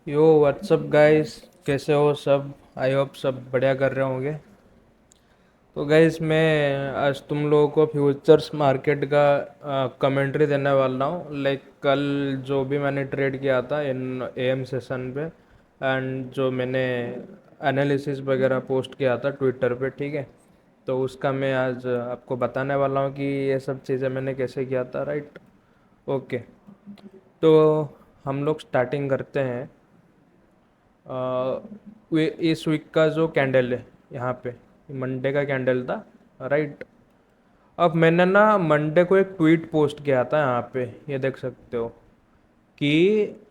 यो WhatsApp guys, कैसे हो सब। आई होप सब बढ़िया कर रहे होंगे। तो गाइस मैं आज तुम लोगों को फ्यूचर्स मार्केट का कमेंट्री देने वाला हूँ। लाइक कल जो भी मैंने ट्रेड किया था इन एएम सेशन पे, एंड जो मैंने एनालिसिस वगैरह पोस्ट किया था ट्विटर पे, ठीक है। तो उसका मैं आज आपको बताने वाला हूँ कि ये सब चीज़ें मैंने कैसे किया था, राइट। ओके। तो हम लोग स्टार्टिंग करते हैं। इस वीक का जो कैंडल है यहाँ पे, मंडे का कैंडल था, राइट। अब मैंने ना मंडे को एक ट्वीट पोस्ट किया था यहाँ पे, ये देख सकते हो कि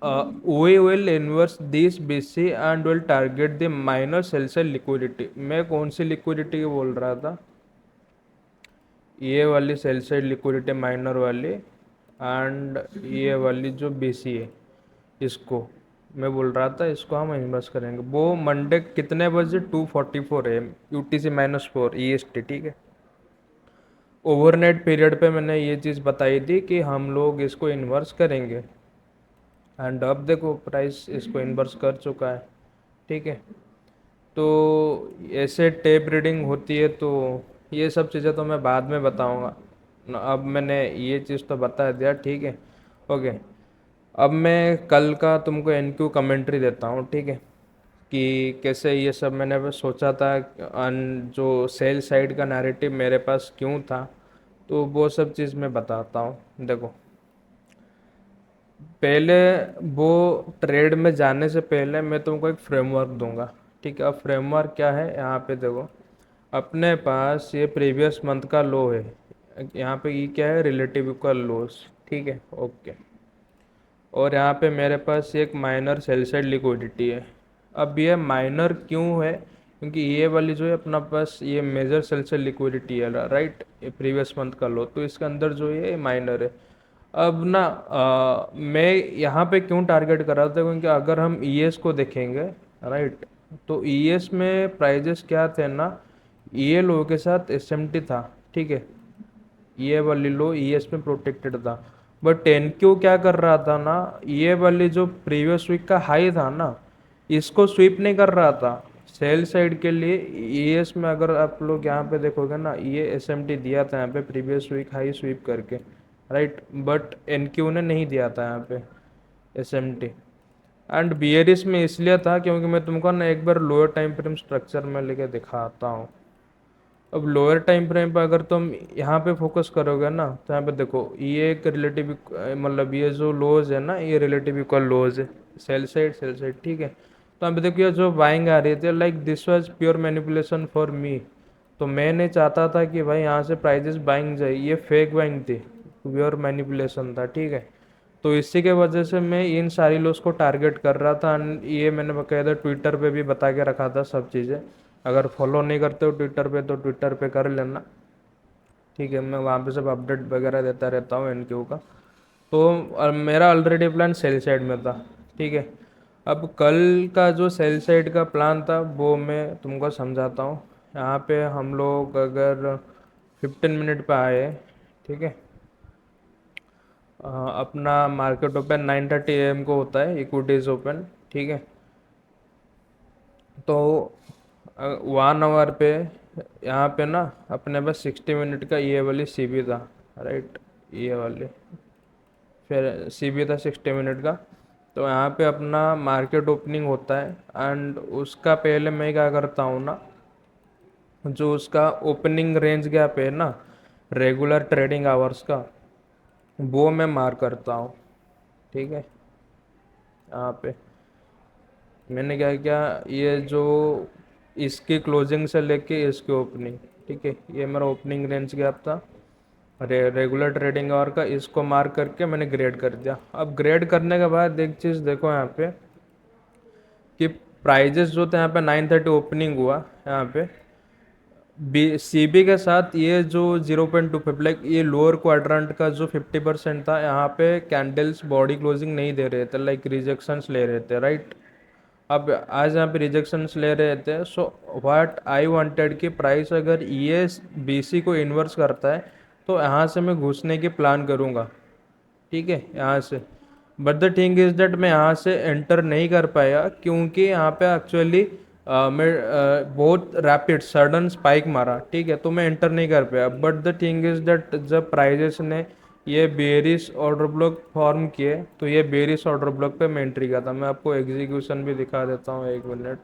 we will inverse this BC and will target the minor sell से लिक्विडिटी। मैं कौन सी लिक्विडिटी बोल रहा था? ये वाली सेल साइड लिक्विडिटी माइनर वाली, एंड ये वाली जो बीसी है, इसको मैं बोल रहा था इसको हम इन्वेस्ट करेंगे। वो मंडे कितने बजे? 2:44 AM यूटीसी -4 EST, ठीक है। ओवरनाइट पीरियड पे मैंने ये चीज़ बताई थी कि हम लोग इसको इन्वर्स करेंगे, एंड अब देखो प्राइस इसको इन्वर्स कर चुका है, ठीक है। तो ऐसे टेप रीडिंग होती है, तो ये सब चीज़ें तो मैं बाद में बताऊंगा। अब मैंने ये चीज़ तो बता दिया, ठीक है। ओके। अब मैं कल का तुमको एनक्यू कमेंट्री देता हूँ, ठीक है, कि कैसे ये सब मैंने बस सोचा था। जो सेल साइड का नैरेटिव मेरे पास क्यों था, तो वो सब चीज़ मैं बताता हूँ। देखो, पहले वो ट्रेड में जाने से पहले मैं तुमको एक फ्रेमवर्क दूंगा, ठीक है। अब फ्रेमवर्क क्या है, यहाँ पे देखो। अपने पास ये प्रीवियस मंथ का लो है, यहाँ पे ये क्या है, रिलेटिव इक्वल लोस, ठीक है। ओके। और यहाँ पे मेरे पास एक माइनर सेल साइड लिक्विडिटी है। अब ये माइनर क्यों है? क्योंकि ये वाली जो है अपना पास ये मेजर सेल साइड लिक्विडिटी है, राइट। ये प्रीवियस मंथ का लो, तो इसके अंदर जो है माइनर है। अब ना मैं यहाँ पे क्यों टारगेट कर रहा था, क्योंकि अगर हम ईएस को देखेंगे, राइट, तो ईएस में प्राइजेस क्या थे ना, ये लो के साथ एसएमटी था, ठीक है। ये वाली लो ईएस में प्रोटेक्टेड था, बट एनक्यू क्या कर रहा था ना, ये वाली जो प्रीवियस वीक का हाई था ना, इसको स्वीप नहीं कर रहा था सेल साइड के लिए। ईएस में अगर आप लोग यहाँ पे देखोगे ना, ये एसएमटी दिया था यहाँ पे प्रीवियस वीक हाई स्वीप करके, राइट, बट एनक्यू ने नहीं दिया था यहाँ पे एसएमटी। एंड बियरिश में इसलिए था क्योंकि मैं तुमको ना एक बार लोअर टाइम फ्रेम स्ट्रक्चर में लेके दिखाता हूँ। अब लोअर टाइम फ्रेम पर अगर तुम यहाँ पे फोकस करोगे ना, तो यहाँ पे देखो ये एक रिलेटिव, मतलब ये जो लोज है ना, ये रिलेटिव इक्वल लोज है, सेल साइड, ठीक है। तो यहाँ पे देखो ये जो बाइंग आ रही थी, like this was pure manipulation for me. तो मैं नहीं चाहता था कि भाई यहाँ से प्राइजेस बाइंग जाए, ये फेक बाइंग थी, प्योर मैनिपुलेशन था, ठीक है। तो इसी के वजह से मैं इन सारी लोग को टारगेट कर रहा था, and ये मैंने बकायदा ट्विटर पे भी बता के रखा था सब चीज़ें। अगर फॉलो नहीं करते हो ट्विटर पे तो ट्विटर पे कर लेना, ठीक है। मैं वहाँ पे सब अपडेट वगैरह देता रहता हूँ एनक्यू का। तो मेरा ऑलरेडी प्लान सेल साइड में था, ठीक है। अब कल का जो सेल साइड का प्लान था वो मैं तुमको समझाता हूँ। यहाँ पे हम लोग अगर 15 मिनट पे आए, ठीक है। अपना मार्केट ओपन 9:30 AM को होता है, इक्विटीज ओपन, ठीक है। तो 1 आवर पे यहाँ पे ना अपने पास 60 मिनट का ये वाली सीबी था, राइट, ये वाली, फिर सीबी था 60 मिनट का। तो यहाँ पे अपना मार्केट ओपनिंग होता है, एंड उसका पहले मैं क्या करता हूँ ना, जो उसका ओपनिंग रेंज गैप है ना, रेगुलर ट्रेडिंग आवर्स का, वो मैं मार्क करता हूँ, ठीक है। यहाँ पे मैंने क्या किया, ये जो इसकी क्लोजिंग से लेके इसकी ओपनिंग, ठीक है, ये मेरा ओपनिंग रेंज गैप था रेगुलर ट्रेडिंग आवर का, इसको मार्क करके मैंने ग्रेड कर दिया। अब ग्रेड करने के बाद एक चीज़ देखो यहाँ पे कि प्राइजेस जो थे यहाँ पे 9:30 ओपनिंग हुआ यहाँ पे, बी सीबी के साथ ये जो 0.25, लाइक ये लोअर क्वाड्रेंट का जो 50% था, यहाँ पे कैंडल्स बॉडी क्लोजिंग नहीं दे रहे थे, लाइक रिजेक्शंस ले रहे थे, राइट। अब आज यहाँ पे रिजेक्शंस ले रहे थे, सो व्हाट आई वांटेड कि प्राइस अगर ये बीसी को इन्वर्स करता है तो यहाँ से मैं घुसने की प्लान करूँगा, ठीक है, यहाँ से। But the thing is that मैं यहाँ से एंटर नहीं कर पाया क्योंकि यहाँ पे एक्चुअली मैं बहुत रैपिड सडन स्पाइक मारा, ठीक है, तो मैं एंटर नहीं कर पाया। But the thing is that जब प्राइजेस ने ये बेरिस ऑर्डर ब्लॉक फॉर्म किए तो ये बेरिस ऑर्डर ब्लॉक पे मैं एंट्री किया था। मैं आपको एग्जीक्यूशन भी दिखा देता हूँ, एक मिनट।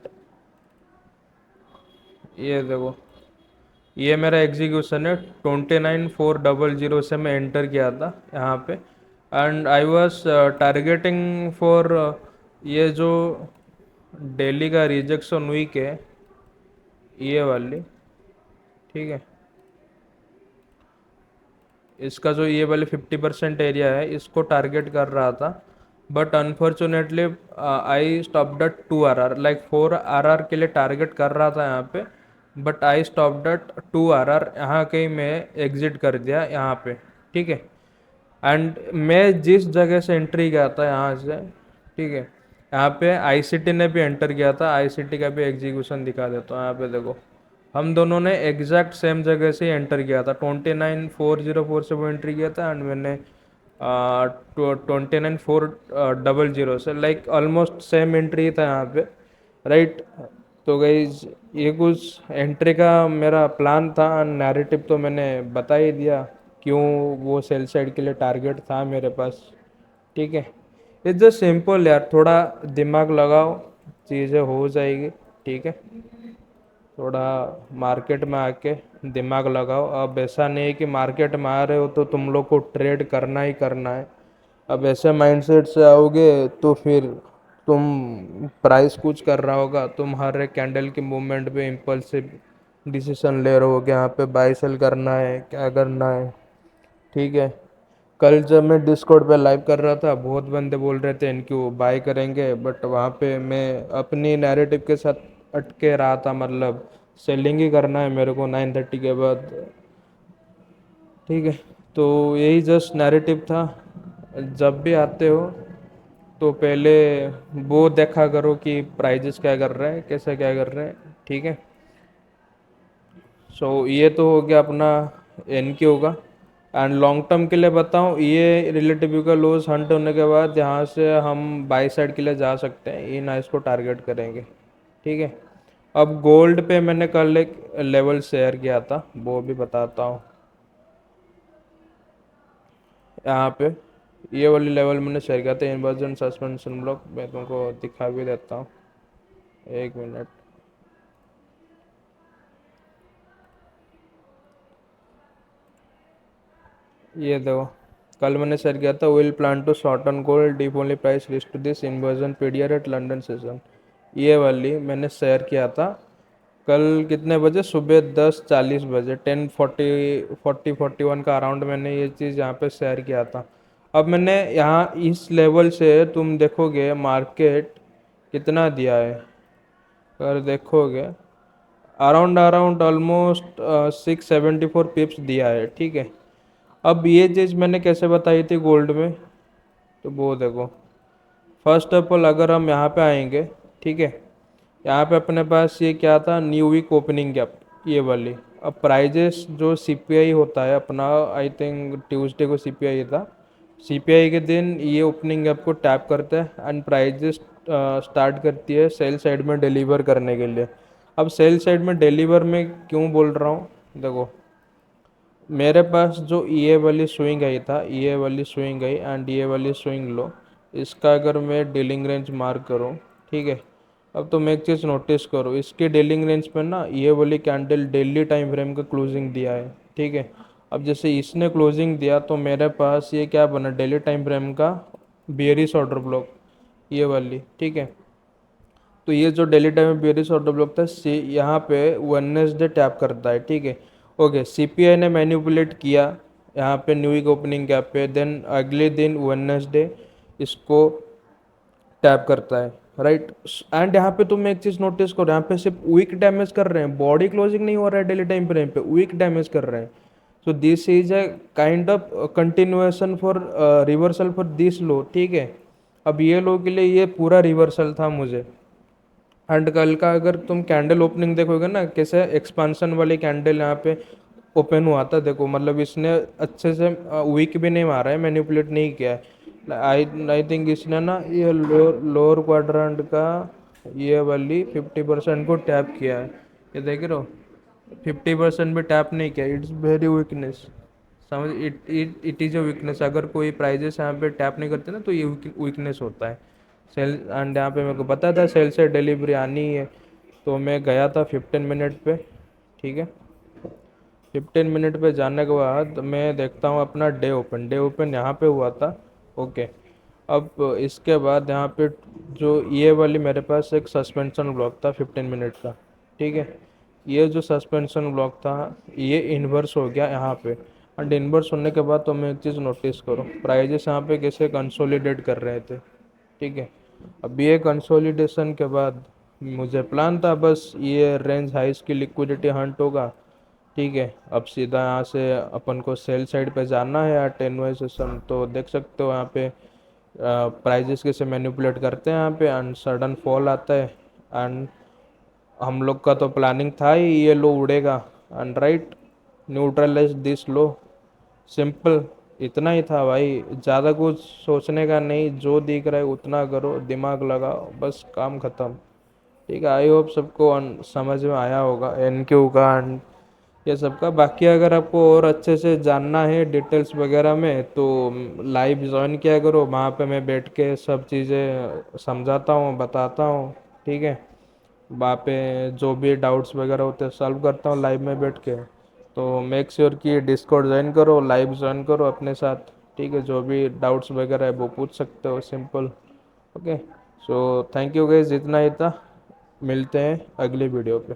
ये देखो, ये मेरा एग्जीक्यूशन है 29,400 से मैं एंटर किया था यहाँ पे। And I was targeting for ये जो डेली का रिजेक्शन वीक है, ये वाली, ठीक है, इसका जो ये वाले 50% एरिया है इसको टारगेट कर रहा था। But unfortunately I stopped at 2 RR, like 4 RR के लिए टारगेट कर रहा था यहाँ पे, but I stopped at 2 RR। यहाँ कहीं मैं एग्जिट कर दिया यहाँ पे, ठीक है। एंड मैं जिस जगह से एंट्री किया था यहाँ से, ठीक है, यहाँ पे आईसीटी ने भी एंटर किया था। आईसीटी का भी एग्जीक्यूशन दिखा देता हूँ, यहाँ पे देखो, हम दोनों ने एग्जैक्ट सेम जगह से एंटर किया था। 29,404 से वो एंट्री किया था एंड मैंने 29,400 से, लाइक ऑलमोस्ट सेम एंट्री था यहाँ पे, राइट। तो गाइज ये कुछ एंट्री का मेरा प्लान था। नैरेटिव तो मैंने बता ही दिया क्यों वो सेल साइड के लिए टारगेट था मेरे पास, ठीक है। इट्स जस्ट सिंपल यार, थोड़ा दिमाग लगाओ, चीज़ें हो जाएगी, ठीक है। थोड़ा मार्केट में आके दिमाग लगाओ। अब ऐसा नहीं है कि मार्केट में आ रहे हो तो तुम लोग को ट्रेड करना ही करना है। अब ऐसे माइंडसेट से आओगे तो फिर तुम प्राइस कुछ कर रहा होगा, तुम हर एक कैंडल के मूवमेंट पे इम्पल्सिव डिसीजन ले रहे होगे, यहाँ पे बाई सेल करना है क्या करना है, ठीक है। कल जब मैं डिस्कॉर्ड पे लाइव कर रहा था बहुत बंदे बोल रहे थे इनक्यू बाय करेंगे, बट वहाँ पे मैं अपनी नैरेटिव के साथ अटके रहा था, मतलब सेलिंग ही करना है मेरे को 9:30 के बाद, ठीक है। तो यही जस्ट नैरेटिव था। जब भी आते हो तो पहले वो देखा करो कि प्राइजेस क्या कर रहे हैं, कैसे क्या कर रहे हैं, ठीक है। सो ये तो हो गया अपना एन क्यू का। एंड लॉन्ग टर्म के लिए बताऊं, ये रिलेटिव का लोज हंट होने के बाद यहाँ से हम बाई साइड के लिए जा सकते हैं, इन आइस को टारगेट करेंगे, ठीक है। अब गोल्ड पे मैंने कल एक लेवल शेयर किया था, वो भी बताता हूँ। यहाँ पे ये वाली लेवल मैंने शेयर किया था, इन्वर्जन सस्पेंशन ब्लॉक, मैं तुमको दिखा भी देता हूँ, एक मिनट। ये देखो, कल मैंने शेयर किया था, will plan to short on gold deep only price risk to this inversion पीडियर एट लंदन सेशन। ये वाली मैंने शेयर किया था कल कितने बजे, सुबह 10:40 बजे, 10:40 का अराउंड मैंने ये चीज़ यहाँ पे शेयर किया था। अब मैंने यहाँ इस लेवल से तुम देखोगे मार्केट कितना दिया है, अगर देखोगे अराउंड अराउंड ऑलमोस्ट 674 पिप्स दिया है, ठीक है। अब ये चीज़ मैंने कैसे बताई थी गोल्ड में, तो वो देखो, फर्स्ट ऑफ ऑल अगर हम यहाँ पे आएंगे, ठीक है, यहाँ पे अपने पास ये क्या था, न्यू वीक ओपनिंग गैप, ये वाली। अब प्राइजेस जो सीपीआई होता है अपना, आई थिंक ट्यूसडे को सीपीआई था, सीपीआई के दिन ये ओपनिंग गैप को टैप करता है एंड प्राइजेस स्टार्ट करती है सेल साइड में डिलीवर करने के लिए। अब सेल साइड में डिलीवर में क्यों बोल रहा हूँ, देखो, मेरे पास जो ये वाली स्विंग आई था, ये वाली स्विंग आई एंड ये वाली स्विंग लो, इसका अगर मैं डीलिंग रेंज मार्क करूँ, ठीक है। अब तो मैं एक चीज़ नोटिस करो, इसके डीलिंग रेंज पे ना ये वाली कैंडल डेली टाइम फ्रेम का क्लोजिंग दिया है, ठीक है। अब जैसे इसने क्लोजिंग दिया तो मेरे पास ये क्या बना, डेली टाइम फ्रेम का बेयरिश ऑर्डर ब्लॉक, ये वाली, ठीक है। तो ये जो डेली टाइम में बेरिस ऑर्डर ब्लॉक था, सी यहाँ पे वेडनेसडे टैप करता है, ठीक है। ओके, सीपीआई ने मैनिपुलेट किया यहाँ पे न्यू वीक ओपनिंग गैप पे, देन अगले दिन वेडनेसडे इसको टैप करता है, राइट। एंड यहाँ पे तुम एक चीज़ नोटिस करो, यहाँ पे सिर्फ वीक डैमेज कर रहे हैं, बॉडी क्लोजिंग नहीं हो रहा है डेली टाइम फ्रेम पे, वीक डैमेज कर रहे हैं। So this is a kind of continuation for reversal for this low, ठीक है। अब ये लो के लिए ये पूरा रिवर्सल था मुझे। एंड कल का अगर तुम कैंडल ओपनिंग देखोगे ना, कैसे एक्सपांसन वाली कैंडल यहाँ पे ओपन हुआ था, देखो, मतलब इसने अच्छे से वीक भी नहीं मारा है, मैनिपुलेट नहीं किया है। आई आई थिंक इसने ना ये लोअर क्वाड्रेंट का ये वाली 50% को टैप किया है। ये देख रहे हो, 50% भी टैप नहीं किया। इट्स वेरी वीकनेस, समझ, it it it is a weakness. अगर कोई प्राइजेस यहाँ पे टैप नहीं करते ना तो ये वीकनेस होता है। सेल एंड यहाँ पे मेरे को पता था सेल से डिलीवरी आनी ही है, तो मैं गया था 15 मिनट पे। ठीक है, 15 मिनट पे जाने के बाद मैं देखता हूँ अपना डे ओपन यहाँ पे हुआ था। ओके, अब इसके बाद यहाँ पे जो ये वाली मेरे पास एक सस्पेंशन ब्लॉक था 15 मिनट का। ठीक है, ये जो सस्पेंशन ब्लॉक था ये इन्वर्स हो गया यहाँ पे। एंड इन्वर्स होने के बाद तो मैं एक चीज़ नोटिस करो, प्राइजेस यहाँ पे कैसे कंसोलिडेट कर रहे थे। ठीक है, अब ये कंसोलिडेशन के बाद मुझे प्लान था बस ये रेंज हाइस की लिक्विडिटी हंट होगा। ठीक है, अब सीधा यहाँ से अपन को सेल साइड पे जाना है या 10 वाई सेशन, तो देख सकते हो यहाँ पे प्राइजेस कैसे मैनिपुलेट करते हैं यहाँ पे, एंड सडन फॉल आता है। एंड हम लोग का तो प्लानिंग था ही ये लो उड़ेगा, and right, neutralize this low, simple, इतना ही था भाई। ज़्यादा कुछ सोचने का नहीं, जो दिख रहा है उतना करो, दिमाग लगाओ, बस काम ख़त्म। ठीक है, आई होप सबको समझ में आया होगा एन क्यू का एंड ये सब का। बाकी अगर आपको और अच्छे से जानना है डिटेल्स वगैरह में तो लाइव ज्वाइन किया करो, वहाँ पे मैं बैठ के सब चीज़ें समझाता हूँ, बताता हूँ। ठीक है, वहाँ पे जो भी डाउट्स वगैरह होते हैं सॉल्व करता हूँ लाइव में बैठ के। तो मेक श्योर कि डिस्कॉर्ड ज्वाइन करो, लाइव ज्वाइन करो अपने साथ। ठीक है, जो भी डाउट्स वगैरह है वो पूछ सकते हो, simple. Okay, so thank you guys, इतना ही था। मिलते हैं अगली वीडियो पे।